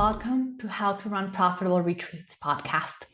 Welcome to How to Run Profitable Retreats podcast,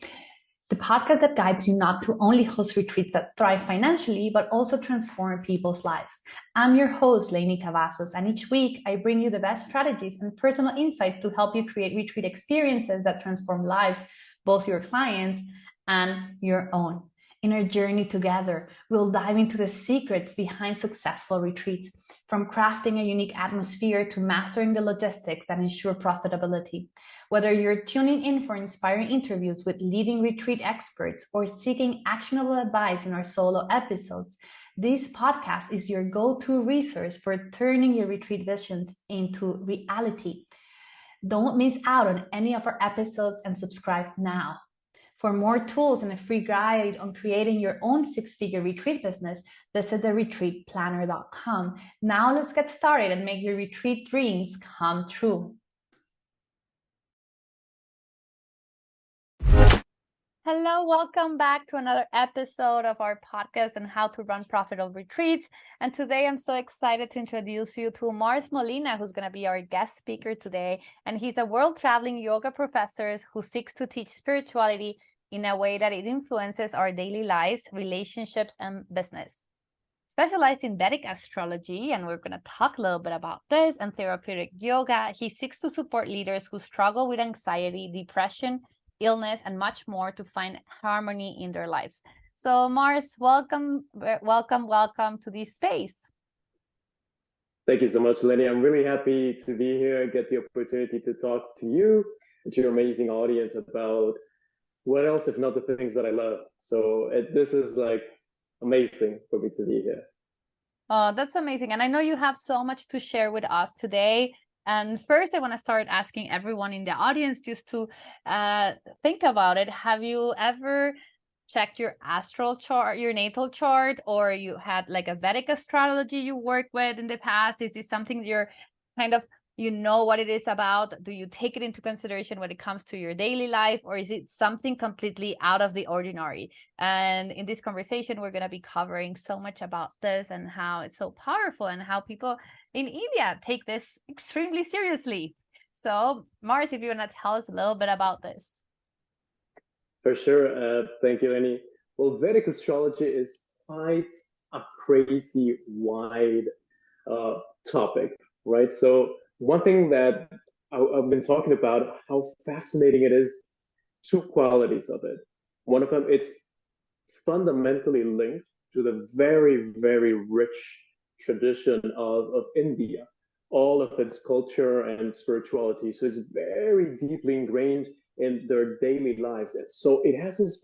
the podcast that guides you not to only host retreats that thrive financially, but also transform people's lives. I'm your host, Lainey Cavazos, and each week I bring you the best strategies and personal insights to help you create retreat experiences that transform lives, both your clients and your own. In our journey together, we'll dive into the secrets behind successful retreats, from crafting a unique atmosphere to mastering the logistics that ensure profitability. Whether you're tuning in for inspiring interviews with leading retreat experts or seeking actionable advice in our solo episodes, this podcast is your go-to resource for turning your retreat visions into reality. Don't miss out on any of our episodes and subscribe now. For more tools and a free guide on creating your own six-figure retreat business, visit theretreatplanner.com. Now let's get started and make your retreat dreams come true. Hello, welcome back to another episode of our podcast on how to run profitable retreats. And today I'm so excited to introduce you to Mars Molina, who's going to be our guest speaker today. And he's a world-traveling yoga professor who seeks to teach spirituality in a way that it influences our daily lives, relationships, and business. Specialized in Vedic Astrology, and we're going to talk a little bit about this, and therapeutic yoga, he seeks to support leaders who struggle with anxiety, depression, illness, and much more to find harmony in their lives. So Mars, welcome to this space. Thank you so much, Lenny. I'm really happy to be here and get the opportunity to talk to you and to your amazing audience about what else if not the things that I love. So this is like amazing for me to be here. Oh, that's amazing. And I know you have so much to share with us today. And first, I want to start asking everyone in the audience just to think about it. Have you ever checked your astral chart, your natal chart, or you had like a Vedic astrology you worked with in the past? Is this something you're kind of, you know what it is about? Do you take it into consideration when it comes to your daily life, or is it something completely out of the ordinary? And in this conversation, we're going to be covering so much about this and how it's so powerful and how people in India take this extremely seriously. So Mars, if you want to tell us a little bit about this. For sure. Thank you, Lenny. Well, Vedic astrology is quite a crazy wide topic, right? So one thing that I've been talking about, how fascinating it is, two qualities of it. One of them, it's fundamentally linked to the very, very rich tradition of India, all of its culture and spirituality. So it's very deeply ingrained in their daily lives. And so it has this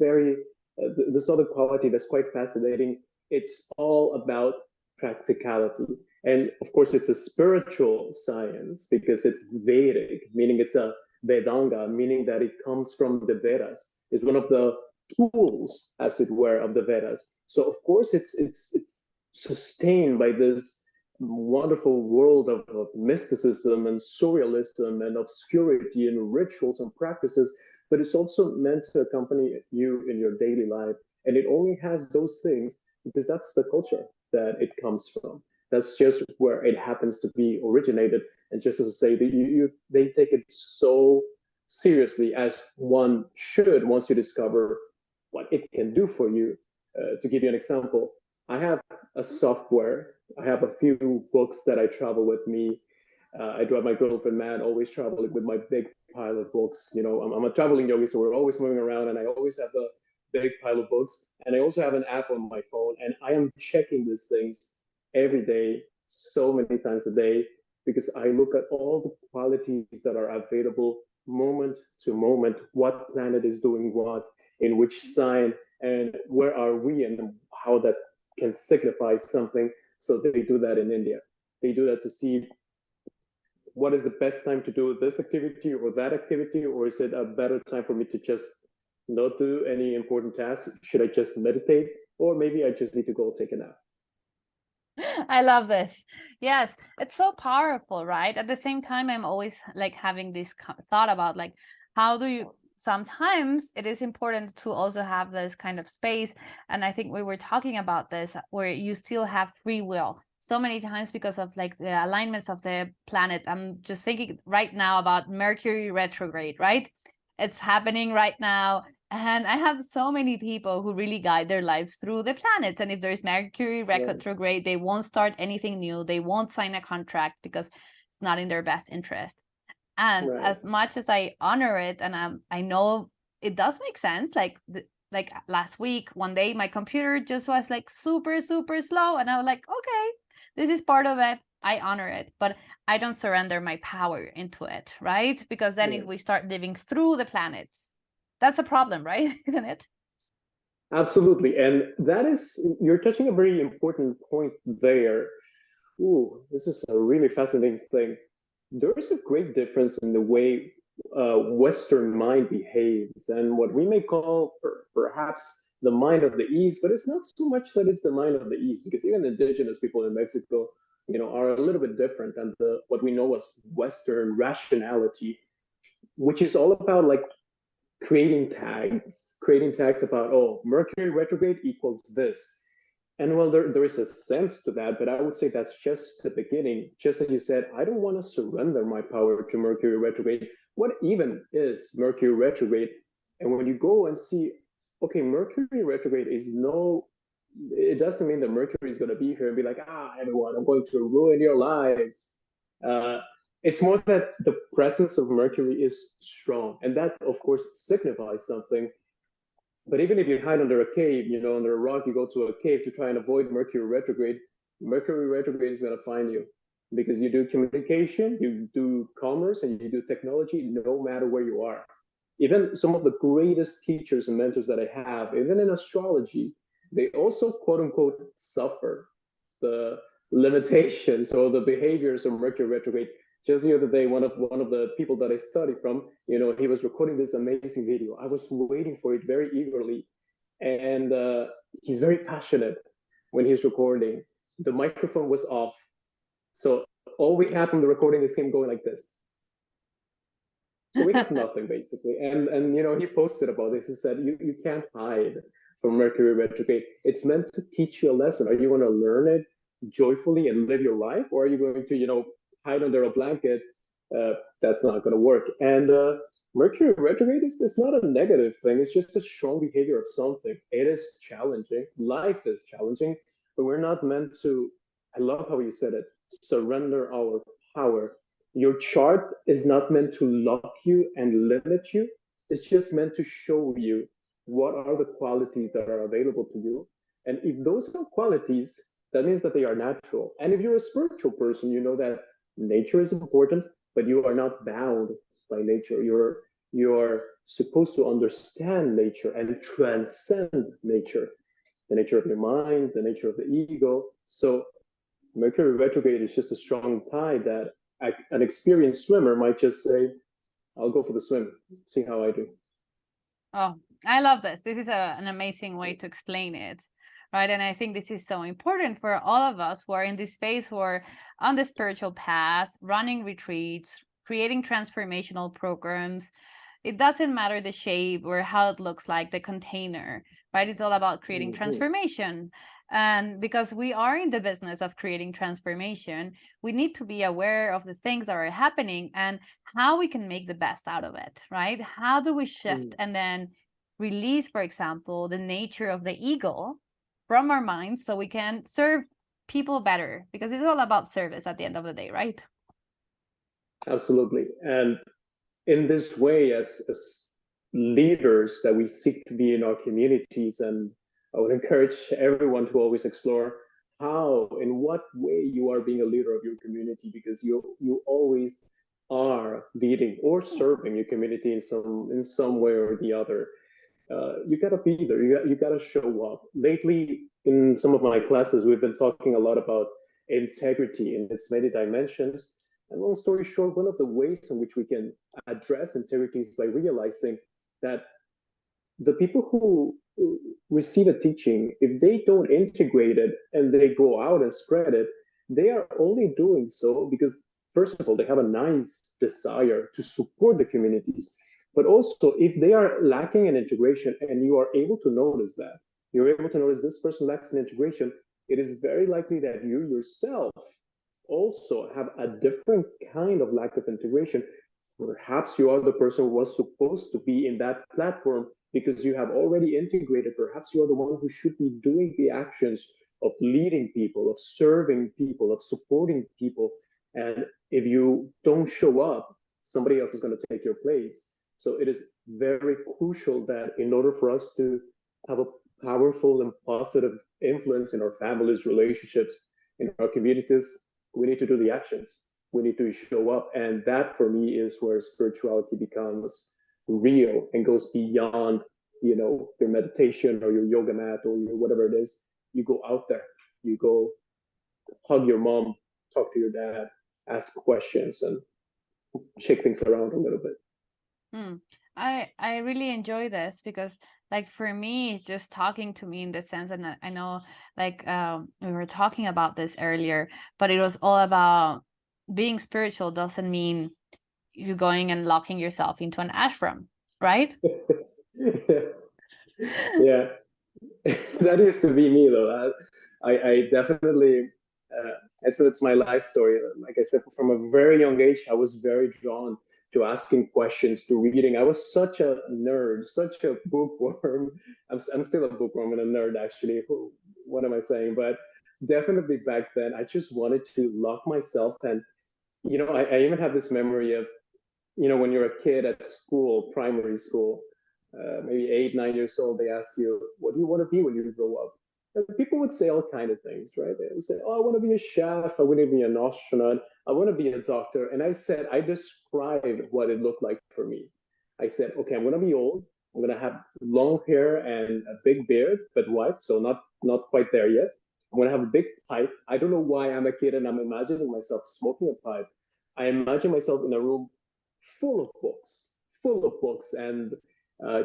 this other quality that's quite fascinating. It's all about practicality. And of course, it's a spiritual science because it's Vedic, meaning it's a Vedanga, meaning that it comes from the Vedas. It's one of the tools, as it were, of the Vedas. So of course, it's sustained by this wonderful world of mysticism and surrealism and obscurity and rituals and practices, but it's also meant to accompany you in your daily life. And it only has those things because that's the culture that it comes from. That's just where it happens to be originated. And just as I say, they take it so seriously, as one should, once you discover what it can do for you. To give you an example, I have a software. I have a few books that I travel with me. I drive my girlfriend mad, always traveling with my big pile of books. You know, I'm a traveling yogi, so we're always moving around, and I always have a big pile of books. And I also have an app on my phone, and I am checking these things every day, so many times a day, because I look at all the qualities that are available moment to moment, what planet is doing what, in which sign, and where are we, and how that can signify something. So they do that in India. They do that to see what is the best time to do this activity or that activity, or is it a better time for me to just not do any important tasks? Should I just meditate, or maybe I just need to go take a nap? I love this. Yes, it's so powerful, right? At the same time, I'm always like having this thought about like, how do you, sometimes it is important to also have this kind of space. And I think we were talking about this where you still have free will. so many times because of like the alignments of the planet. I'm just thinking right now about Mercury retrograde, right? It's happening right now. And I have so many people who really guide their lives through the planets. And if there's Mercury retrograde, they won't start anything new. They won't sign a contract because it's not in their best interest. And as much as I honor it, and I know it does make sense, like last week, one day, my computer just was like super, super slow. And I was like, okay, this is part of it. I honor it, but I don't surrender my power into it, right? Because then if we start living through the planets, that's a problem, right? Isn't it? Absolutely. And that is, you're touching a very important point there. Ooh, this is a really fascinating thing. There is a great difference in the way Western mind behaves and what we may call perhaps the mind of the East, but it's not so much that it's the mind of the East, because even indigenous people in Mexico, are a little bit different than what we know as Western rationality, which is all about like creating tags about, oh, Mercury retrograde equals this. And well, there is a sense to that, but I would say that's just the beginning. Just as you said, I don't want to surrender my power to Mercury retrograde. What even is Mercury retrograde? And when you go and see, okay, Mercury retrograde it doesn't mean that Mercury is going to be here and be like, everyone, I'm going to ruin your lives. It's more that the presence of Mercury is strong. And that, of course, signifies something. But even if you hide under a cave, under a rock, you go to a cave to try and avoid Mercury retrograde is going to find you, because you do communication, you do commerce, and you do technology, no matter where you are. Even some of the greatest teachers and mentors that I have, even in astrology, they also, quote unquote, suffer the limitations or the behaviors of Mercury retrograde. Just the other day, one of the people that I study from, he was recording this amazing video. I was waiting for it very eagerly, and he's very passionate when he's recording. The microphone was off, so all we have from the recording is him going like this. So we have nothing basically. And he posted about this. He said, you can't hide from Mercury retrograde. It's meant to teach you a lesson. Are you going to learn it joyfully and live your life, or are you going to hide under a blanket? That's not going to work. And Mercury retrograde is not a negative thing. It's just a strong behavior of something. It is challenging. Life is challenging, but we're not meant to, I love how you said it, surrender our power. Your chart is not meant to lock you and limit you. It's just meant to show you what are the qualities that are available to you. And if those are qualities, that means that they are natural. And if you're a spiritual person, you know that nature is important, but you are not bound by nature. You're supposed to understand nature and transcend nature, the nature of your mind, the nature of the ego. So Mercury retrograde is just a strong tide that an experienced swimmer might just say, I'll go for the swim, see how I do. Oh, I love this. This is an amazing way to explain it, right? And I think this is so important for all of us who are in this space, who are on the spiritual path, running retreats, creating transformational programs. It doesn't matter the shape or how it looks like, the container, right? It's all about creating transformation. And because we are in the business of creating transformation, we need to be aware of the things that are happening and how we can make the best out of it, right? How do we shift and then release, for example, the nature of the ego from our minds so we can serve people better? Because it's all about service at the end of the day, right? Absolutely. And in this way, as leaders that we seek to be in our communities, and I would encourage everyone to always explore in what way you are being a leader of your community, because you always are leading or serving your community in some way or the other. You gotta be there. You gotta show up. Lately, in some of my classes, we've been talking a lot about integrity in its many dimensions. And long story short, one of the ways in which we can address integrity is by realizing that the people who receive a teaching, if they don't integrate it and they go out and spread it, they are only doing so because, first of all, they have a nice desire to support the communities. But also, if they are lacking in integration and you are able to notice that, you're able to notice this person lacks in integration, it is very likely that you yourself also have a different kind of lack of integration. Perhaps you are the person who was supposed to be in that platform because you have already integrated. Perhaps you are the one who should be doing the actions of leading people, of serving people, of supporting people. And if you don't show up, somebody else is going to take your place. So it is very crucial that in order for us to have a powerful and positive influence in our families, relationships, in our communities, we need to do the actions. We need to show up. And that for me is where spirituality becomes real and goes beyond, your meditation or your yoga mat or your whatever it is. You go out there, you go hug your mom, talk to your dad, ask questions, and shake things around a little bit. I really enjoy this because, like, for me, it's just talking to me in the sense, and I know, like, we were talking about this earlier, but it was all about being spiritual doesn't mean you going and locking yourself into an ashram, right? Yeah. That used to be me though. I definitely it's my life story. Like I said, from a very young age, I was very drawn to asking questions, to reading. I was such a nerd, such a bookworm. I'm still a bookworm and a nerd, actually. What am I saying? But definitely back then, I just wanted to lock myself. And I even have this memory of when you're a kid at school, primary school, maybe 8, 9 years old, they ask you, what do you want to be when you grow up? And people would say all kind of things, right? They would say, oh, I want to be a chef. I want to be an astronaut. I want to be a doctor. And I described what it looked like for me. I said, okay, I'm going to be old. I'm going to have long hair and a big beard, but white. So not quite there yet. I'm going to have a big pipe. I don't know why I'm a kid and I'm imagining myself smoking a pipe. I imagine myself in a room full of books, and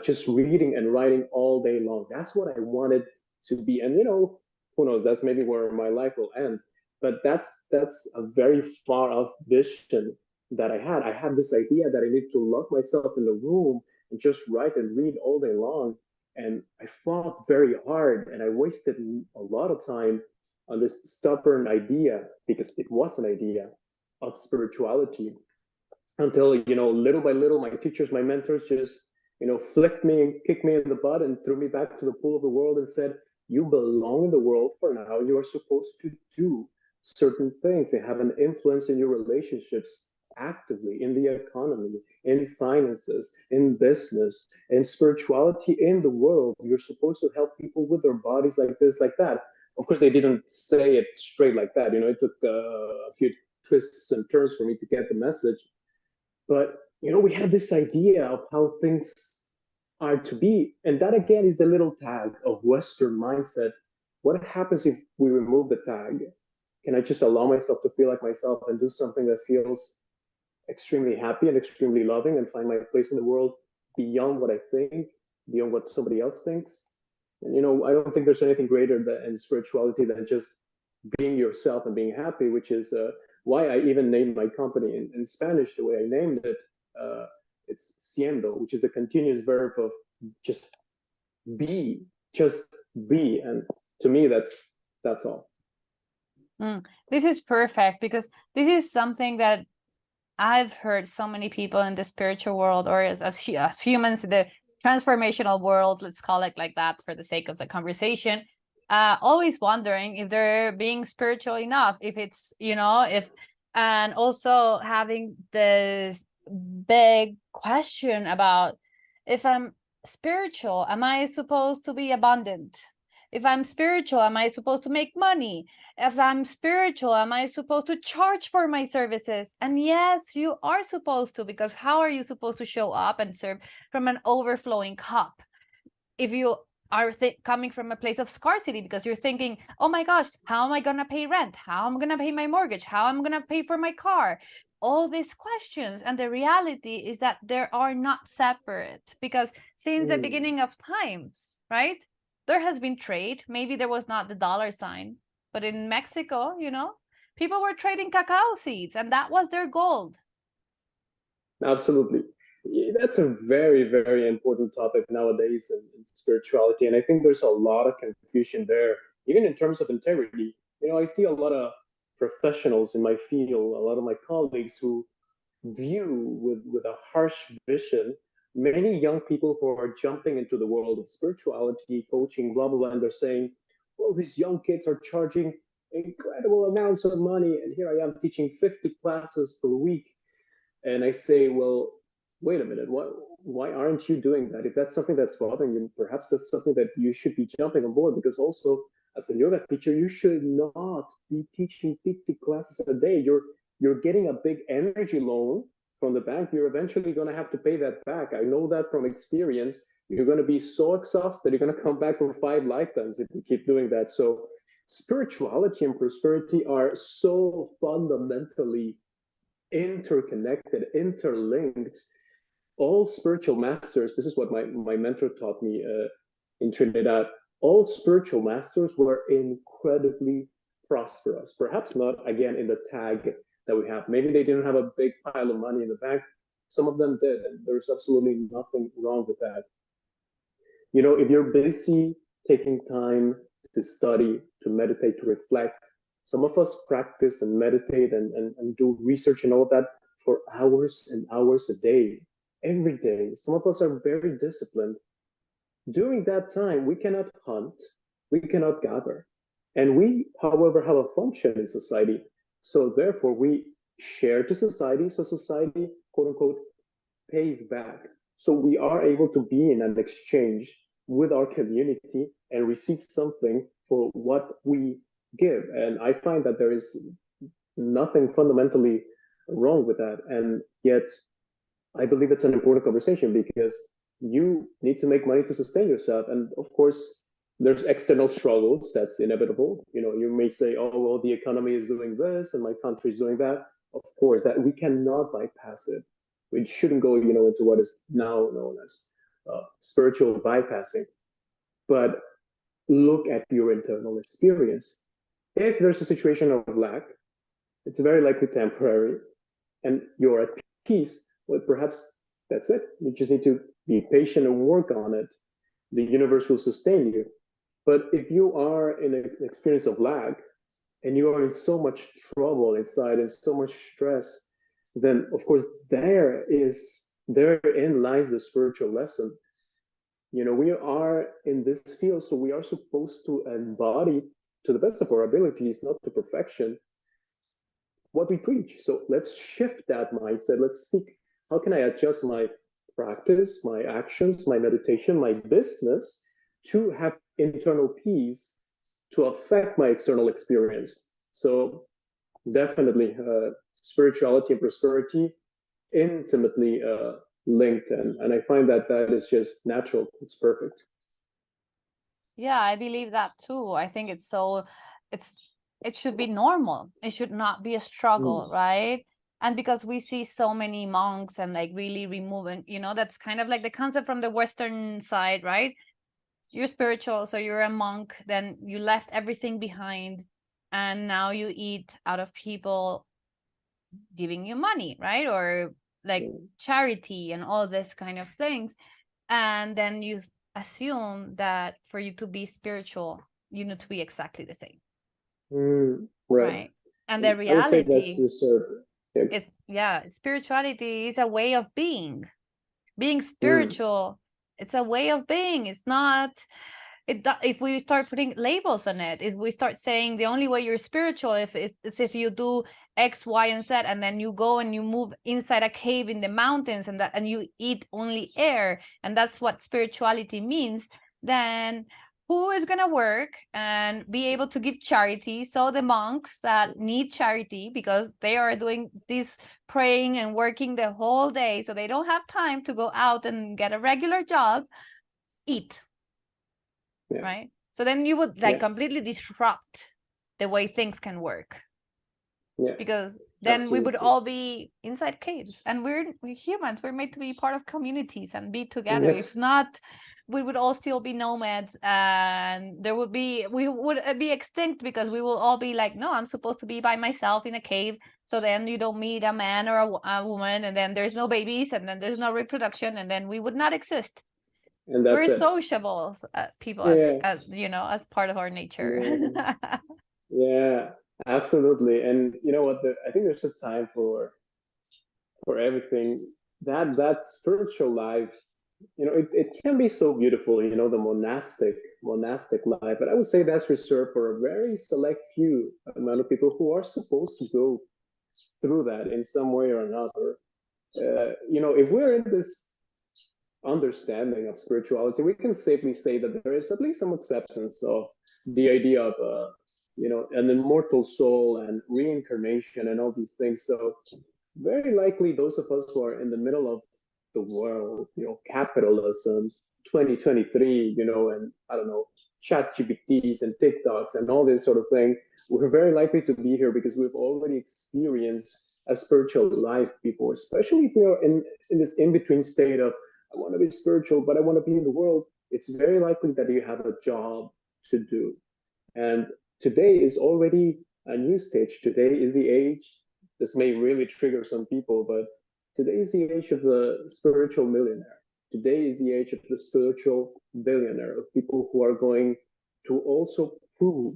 just reading and writing all day long. That's what I wanted to be. And who knows? That's maybe where my life will end. But that's a very far off vision that I had. I had this idea that I need to lock myself in the room and just write and read all day long. And I fought very hard, and I wasted a lot of time on this stubborn idea, because it was an idea of spirituality, until little by little, my teachers, my mentors just flicked me and kicked me in the butt and threw me back to the pool of the world and said, you belong in the world for now. You are supposed to do certain things. They have an influence in your relationships, actively, in the economy, in finances, in business, in spirituality, in the world. You're supposed to help people with their bodies, like this, like that. Of course, they didn't say it straight like that. It took a few twists and turns for me to get the message. But we have this idea of how things are to be, and that again is a little tag of Western mindset. What happens if we remove the tag? Can I just allow myself to feel like myself and do something that feels extremely happy and extremely loving, and find my place in the world beyond what I think, beyond what somebody else thinks? And I don't think there's anything greater in spirituality than just being yourself and being happy, which is why I even named my company in Spanish the way I named it. It's siendo, which is the continuous verb of just be, just be. And to me, that's all. This is perfect, because this is something that I've heard so many people in the spiritual world, or as humans, the transformational world, let's call it like that for the sake of the conversation, always wondering if they're being spiritual enough, if it's, and also having this big question about, if I'm spiritual, am I supposed to be abundant? If I'm spiritual, am I supposed to make money? If I'm spiritual, am I supposed to charge for my services? And yes, you are supposed to, because how are you supposed to show up and serve from an overflowing cup if you are coming from a place of scarcity, because you're thinking, oh my gosh, how am I going to pay rent? How am I going to pay my mortgage? How am I going to pay for my car? All these questions. And the reality is that they are not separate, because since the beginning of times, right, there has been trade. Maybe there was not the dollar sign, but in Mexico, people were trading cacao seeds, and that was their gold. Absolutely. That's a very, very important topic nowadays in spirituality. And I think there's a lot of confusion there. even in terms of integrity. I see a lot of professionals in my field, a lot of my colleagues who view with a harsh vision many young people who are jumping into the world of spirituality, coaching, blah, blah, blah, and they're saying, well, these young kids are charging incredible amounts of money, and here I am teaching 50 classes per week. And I say, well, wait a minute, why aren't you doing that? If that's something that's bothering you, perhaps that's something that you should be jumping on board, because also as a yoga teacher, you should not be teaching 50 classes a day. You're getting a big energy loan from the bank. You're eventually going to have to pay that back. I know that from experience. You're going to be so exhausted. You're going to come back for 5 lifetimes if you keep doing that. So spirituality and prosperity are so fundamentally interconnected, interlinked. All spiritual masters, this is what my mentor taught me in Trinidad, all spiritual masters were incredibly prosperous. Perhaps not, again, in the tag that we have. Maybe they didn't have a big pile of money in the bank. Some of them did, and there's absolutely nothing wrong with that. If you're busy taking time to study, to meditate, to reflect, some of us practice and meditate and do research and all that for hours and hours a day, every day. Some of us are very disciplined. During that time, we cannot hunt, we cannot gather. And we, however, have a function in society. So therefore, we share to society, so society, quote unquote, pays back. So we are able to be in an exchange with our community and receive something for what we give. And I find that there is nothing fundamentally wrong with that. And yet, I believe it's an important conversation because you need to make money to sustain yourself. And of course, there's external struggles. That's inevitable. You may say, oh, well, the economy is doing this and my country is doing that. Of course, that we cannot bypass it. We shouldn't go, into what is now known as spiritual bypassing. But look at your internal experience. If there's a situation of lack, it's very likely temporary, and you're at peace. Well, perhaps that's it. You just need to be patient and work on it. The universe will sustain you. But if you are in an experience of lack and you are in so much trouble inside and so much stress, then of course therein lies the spiritual lesson. We are in this field, so we are supposed to embody to the best of our abilities, not to perfection, what we preach. So let's shift that mindset. Let's seek, how can I adjust my practice, my actions, my meditation, my business to have internal peace to affect my external experience. So definitely spirituality and prosperity intimately linked, and I find that is just natural. It's perfect. Yeah, I believe that too. I think it should be normal. It should not be a struggle, right? And because we see so many monks and like really removing, that's kind of like the concept from the Western side, right? You're spiritual, so you're a monk, then you left everything behind, and now you eat out of people giving you money, right? Or like charity and all this kind of things. And then you assume that for you to be spiritual, you need to be exactly the same. Right. And the reality is spirituality is a way of being spiritual. It's a way of being. It's not if we start putting labels on it, if we start saying the only way you're spiritual it's if you do X, Y, and Z, and then you go and you move inside a cave in the mountains and you eat only air, and that's what spirituality means, then who is going to work and be able to give charity? So the monks that need charity, because they are doing this praying and working the whole day, so they don't have time to go out and get a regular job, eat. Right? So then you would completely disrupt the way things can work. Because then we would all be inside caves, and we're humans. We're made to be part of communities and be together. If not, we would all still be nomads, and we would be extinct, because we will all be like, no, I'm supposed to be by myself in a cave. So then you don't meet a man or a woman, and then there's no babies, and then there's no reproduction, and then we would not exist. And that's We're it. sociable people, Yeah, as you know, as part of our nature. yeah, yeah, absolutely. And you know what? I think there's a time for everything. That spiritual life, it can be so beautiful, the monastic life. But I would say that's reserved for a very select few amount of people who are supposed to go through that in some way or another. If we're in this understanding of spirituality, we can safely say that there is at least some acceptance of the idea of an immortal soul and reincarnation and all these things. So very likely those of us who are in the middle of the world, capitalism, 2023, and I don't know, chat GPTs and TikToks and all this sort of thing, we're very likely to be here because we've already experienced a spiritual life before, especially if we are in this in-between state of, I want to be spiritual, but I want to be in the world. It's very likely that you have a job to do. And today is already a new stage. Today is the age, this may really trigger some people, but today is the age of the spiritual millionaire. Today is the age of the spiritual billionaire, of people who are going to also prove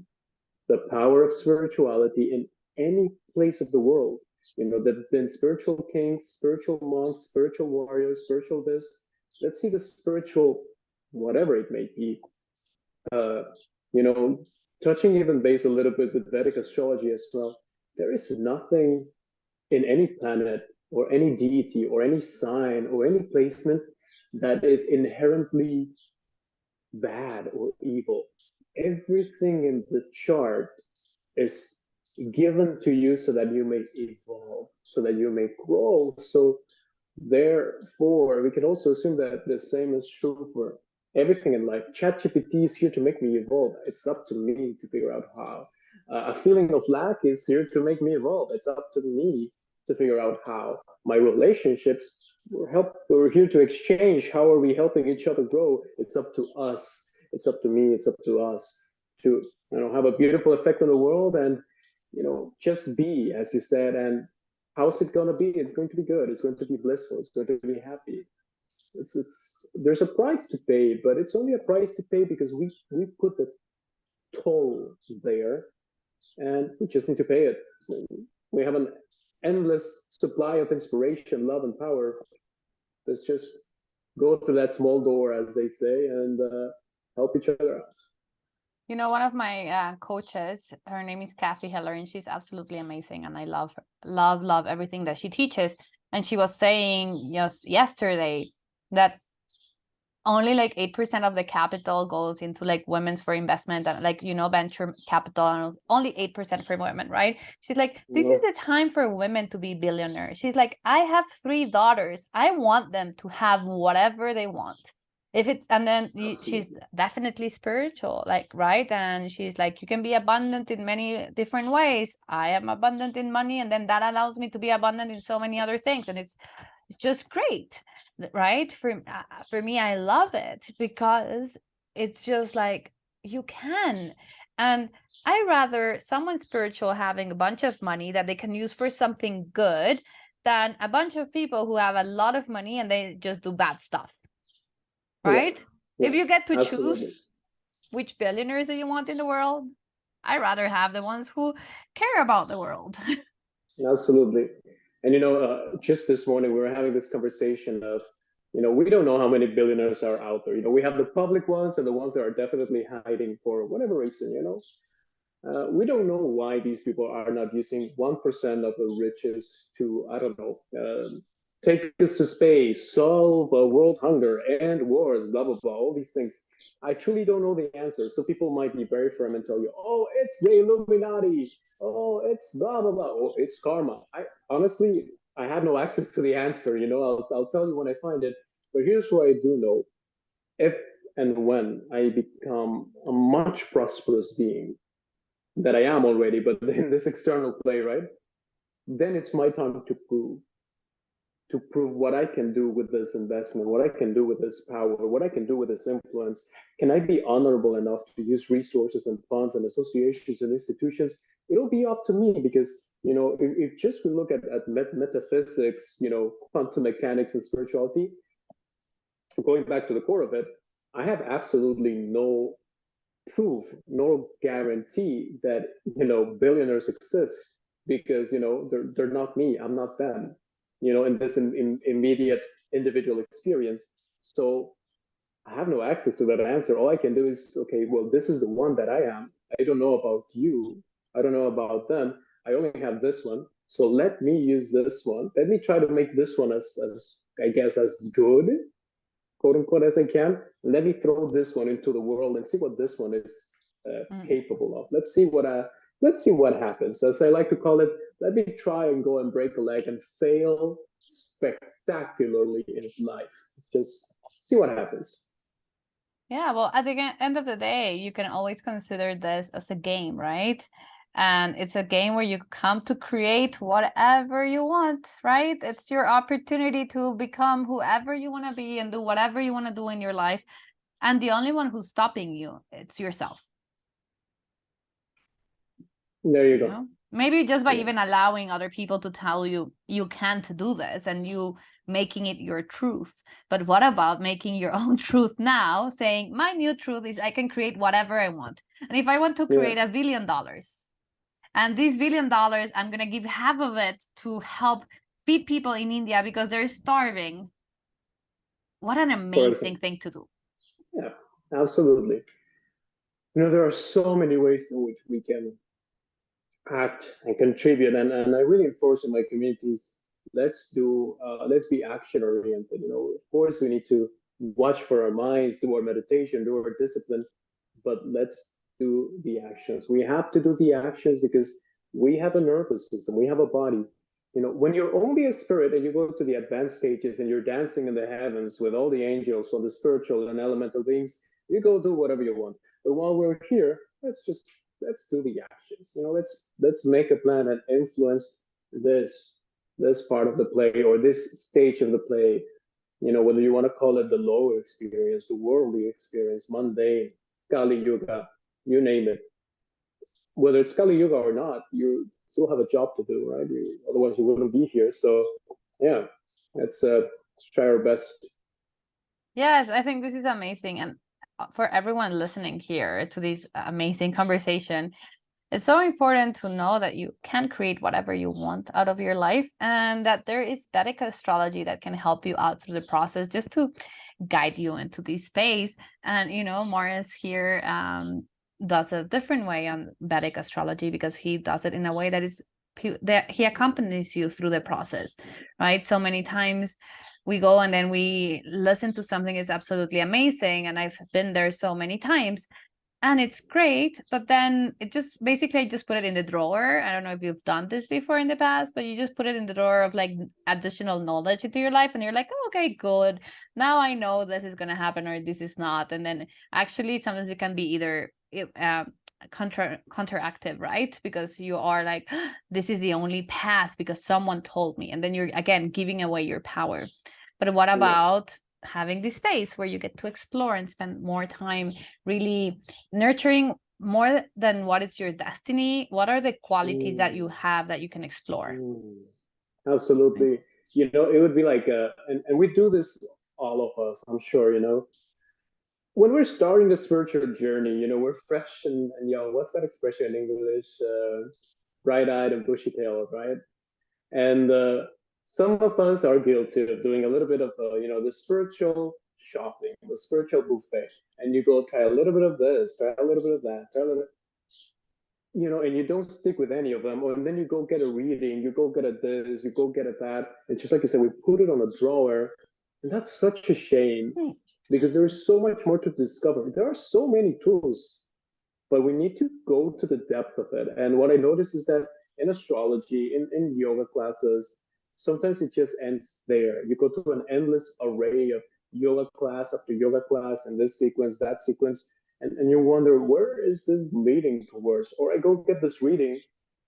the power of spirituality in any place of the world. There have been spiritual kings, spiritual monks, spiritual warriors, spiritual this. Let's see the spiritual, whatever it may be, uh, you know, touching even base a little bit with Vedic astrology as well. There is nothing in any planet or any deity or any sign or any placement that is inherently bad or evil. Everything in the chart is given to you so that you may evolve, so that you may grow. So therefore, we can also assume that the same is true for everything in life. ChatGPT is here to make me evolve. It's up to me to figure out how. A feeling of lack is here to make me evolve. It's up to me to figure out how. My relationships, we're here to exchange. How are we helping each other grow? It's up to us. It's up to me. It's up to us to have a beautiful effect on the world and just be, as you said. And how's it going to be? It's going to be good. It's going to be blissful. It's going to be happy. It's there's a price to pay, but it's only a price to pay because we put the toll there, and we just need to pay it. We have an endless supply of inspiration, love, and power. Let's just go through that small door, as they say, and help each other out. One of my coaches, her name is Kathy Heller, and she's absolutely amazing. And I love her, love everything that she teaches. And she was saying just yesterday that only like 8% of the capital goes into like women's for investment and like, venture capital, and only 8% for women, right? She's like, this is a time for women to be billionaires. She's like, I have 3 daughters. I want them to have whatever they want. And then she's definitely spiritual, like, right? And she's like, you can be abundant in many different ways. I am abundant in money, and then that allows me to be abundant in so many other things. And it's just great, right? For me, I love it because it's just like you can. And I rather someone spiritual having a bunch of money that they can use for something good than a bunch of people who have a lot of money and they just do bad stuff, right? Yeah, if you get to absolutely. choose which billionaires that you want in the world, I rather have the ones who care about the world. Absolutely. And just this morning we were having this conversation of, we don't know how many billionaires are out there. We have the public ones and the ones that are definitely hiding for whatever reason. We don't know why these people are not using 1% of the riches to, I don't know, take us to space, solve world hunger and wars, blah, blah, blah, all these things. I truly don't know the answer. So people might be very firm and tell you, oh, it's the Illuminati. Oh, it's blah, blah, blah. Oh, it's karma. I have no access to the answer. I'll tell you when I find it. But here's what I do know. If and when I become a much prosperous being, that I am already, but in this external play, right? Then it's my time to prove what I can do with this investment, what I can do with this power, what I can do with this influence. Can I be honorable enough to use resources and funds and associations and institutions? It'll be up to me because, if just we look at metaphysics, quantum mechanics and spirituality, going back to the core of it, I have absolutely no proof, no guarantee that billionaires exist, because they're not me, I'm not them, in this immediate individual experience. So I have no access to that answer. All I can do is, okay, well, this is the one that I am. I don't know about you. I don't know about them. I only have this one. So let me use this one. Let me try to make this one as I guess, as good, quote unquote, as I can. Let me throw this one into the world and see what this one is capable of. Let's see what happens. As I like to call it, let me try and go and break a leg and fail spectacularly in life. Just see what happens. Yeah, well, at the end of the day, you can always consider this as a game, right? And it's a game where you come to create whatever you want, right? It's your opportunity to become whoever you want to be and do whatever you want to do in your life. And the only one who's stopping you, it's yourself. There you go. Maybe just by even allowing other people to tell you you can't do this and you making it your truth. But what about making your own truth now, saying my new truth is I can create whatever I want. And if I want to create $1 billion, and this $1 billion, I'm going to give half of it to help feed people in India because they're starving. What an amazing thing to do. Yeah, absolutely. There are so many ways in which we can act and contribute, and I really enforce in my communities, let's be action oriented. Of course we need to watch for our minds, do our meditation, do our discipline, but let's do the actions. We have to do the actions because we have a nervous system, we have a body. When you're only a spirit and you go to the advanced stages and you're dancing in the heavens with all the angels, all the spiritual and elemental beings, you go do whatever you want. But while we're here, let's do the actions. Let's make a plan and influence this part of the play, or this stage of the play. Whether you want to call it the lower experience, the worldly experience, mundane, Kali Yuga, you name it. Whether it's Kali Yuga or not, you still have a job to do, right? Otherwise, you wouldn't be here. So, yeah, let's try our best. Yes, I think this is amazing. And for everyone listening here to this amazing conversation, it's so important to know that you can create whatever you want out of your life, and that there is Vedic astrology that can help you out through the process just to guide you into this space. And, Mars here does a different way on Vedic astrology because he does it in a way that he accompanies you through the process, right? So many times we go and then we listen to something is absolutely amazing, and I've been there so many times and it's great, but then it just basically I just put it in the drawer. I don't know if you've done this before in the past, but you just put it in the drawer of like additional knowledge into your life, and you're like, oh, okay, good, now I know this is going to happen or this is not. And then actually sometimes it can be either counteractive, right? Because you are like, this is the only path because someone told me, and then you're again giving away your power. But what about having this space where you get to explore and spend more time really nurturing more than what is your destiny? What are the qualities that you have that you can explore? Absolutely. It would be like and we do this, all of us, I'm sure. When we're starting the spiritual journey, we're fresh and young. What's that expression in English? Bright-eyed and bushy-tailed, right? And some of us are guilty of doing a little bit of, the spiritual shopping, the spiritual buffet. And you go try a little bit of this, try a little bit of that, try a little, and you don't stick with any of them. And then you go get a reading, you go get a this, you go get a that. And just like you said, we put it on a drawer. And that's such a shame because there's so much more to discover. There are so many tools, but we need to go to the depth of it. And what I notice is that in astrology, in yoga classes, sometimes it just ends there. You go to an endless array of yoga class after yoga class, and this sequence, that sequence, and you wonder, where is this leading towards? Or I go get this reading,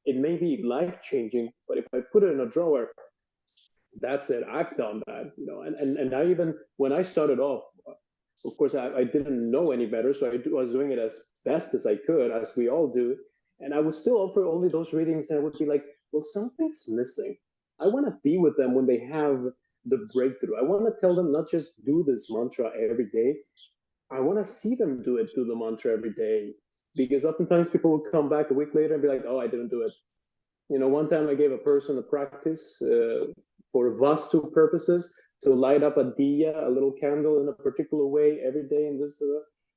it may be life-changing, but if I put it in a drawer, that's it. I've done that, and I even, when I started off, of course, I didn't know any better, so I was doing it as best as I could, as we all do. And I would still offer only those readings, and I would be like, well, something's missing. I want to be with them when they have the breakthrough. I want to tell them not just do this mantra every day. I want to see them do the mantra every day, because oftentimes people will come back a week later and be like, oh, I didn't do it. One time I gave a person a practice for Vastu purposes to light up a diya, a little candle, in a particular way every day. And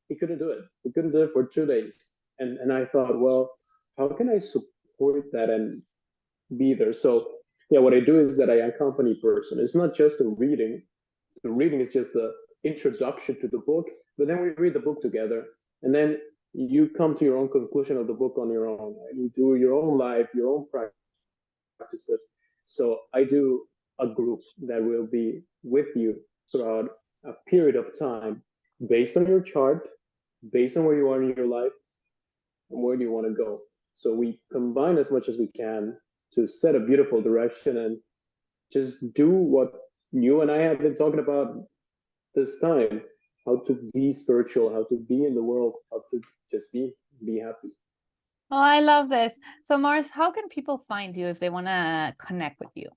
he couldn't do it. He couldn't do it for 2 days. And I thought, well, how can I support that and be there? So yeah, what I do is that I accompany person. It's not just a reading. The reading is just the introduction to the book, but then we read the book together, and then you come to your own conclusion of the book on your own. You do your own life, your own practices. So I do a group that will be with you throughout a period of time based on your chart, based on where you are in your life, and where do you want to go. So we combine as much as we can to set a beautiful direction and just do what you and I have been talking about this time, how to be spiritual, how to be in the world, how to just be happy. Oh, I love this. So Mars, how can people find you if they want to connect with you?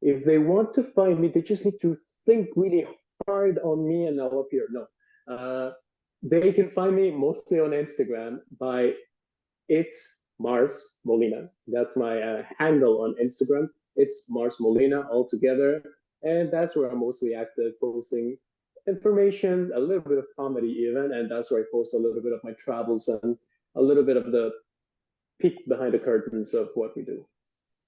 If they want to find me, they just need to think really hard on me and I'll appear. No. They can find me mostly on Instagram by It's Mars Molina. That's my handle on Instagram. It's Mars Molina all together. And that's where I'm mostly active, posting information, a little bit of comedy even. And that's where I post a little bit of my travels and a little bit of the peek behind the curtains of what we do.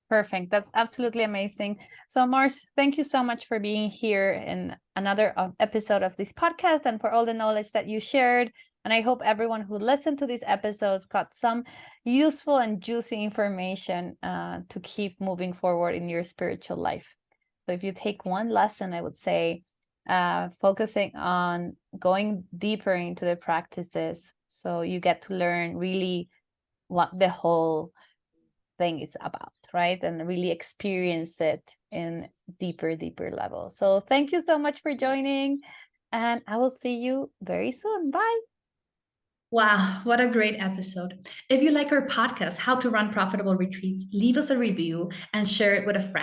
Perfect. That's absolutely amazing. So Mars, thank you so much for being here in another episode of this podcast and for all the knowledge that you shared. And I hope everyone who listened to this episode got some useful and juicy information to keep moving forward in your spiritual life. So if you take one lesson, I would say focusing on going deeper into the practices so you get to learn really what the whole thing is about, right? And really experience it in deeper level. So thank you so much for joining, and I will see you very soon. Bye. Wow, what a great episode. If you like our podcast, How to Run Profitable Retreats, leave us a review and share it with a friend.